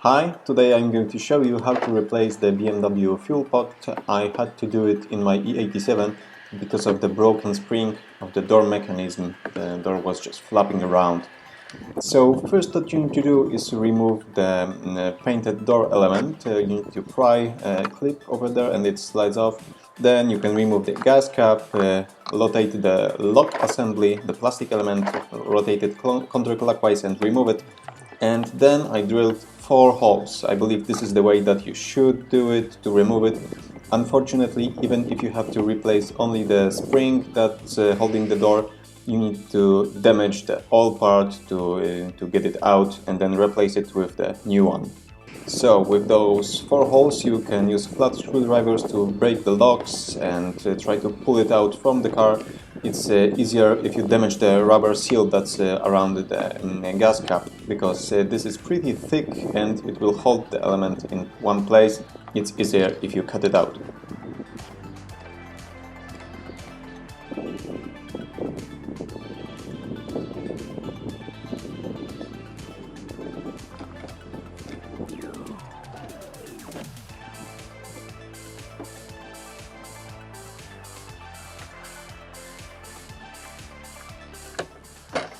Hi, today I'm going to show you how to replace the BMW fuel pot. I had to do it in my E87 because of the broken spring of the door mechanism. The door was just flapping around. So first what you need to do is remove the painted door element. You need to pry a clip over there and it slides off. Then you can remove the gas cap, rotate the lock assembly, the plastic element, rotate it counterclockwise and remove it. And then I drilled 4 holes. I believe this is the way that you should do it to remove it. Unfortunately, even if you have to replace only the spring that's holding the door, you need to damage the whole part to get it out and then replace it with the new one. So with those 4 holes you can use flat screwdrivers to break the locks and try to pull it out from the car. It's easier if you damage the rubber seal that's around the gas cap, because this is pretty thick and it will hold the element in one place. It's easier if you cut it out.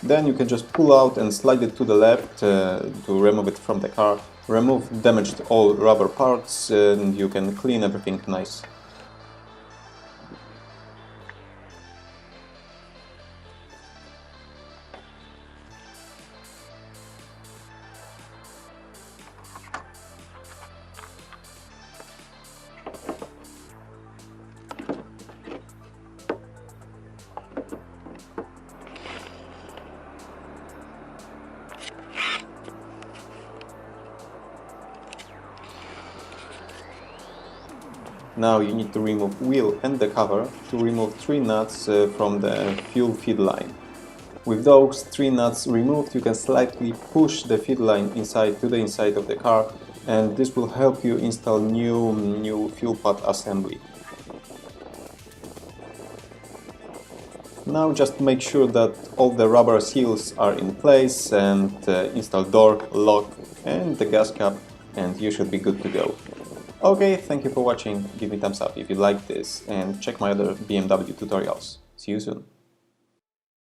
Then you can just pull out and slide it to the left to remove it from the car. Remove damaged all rubber parts and you can clean everything nice. Now you need to remove wheel and the cover to remove 3 nuts from the fuel feed line. With those 3 nuts removed, you can slightly push the feed line inside to the inside of the car, and this will help you install new fuel pot assembly. Now just make sure that all the rubber seals are in place and install door, lock and the gas cap, and you should be good to go. Okay, thank you for watching, give me thumbs up if you like this and check my other BMW tutorials. See you soon.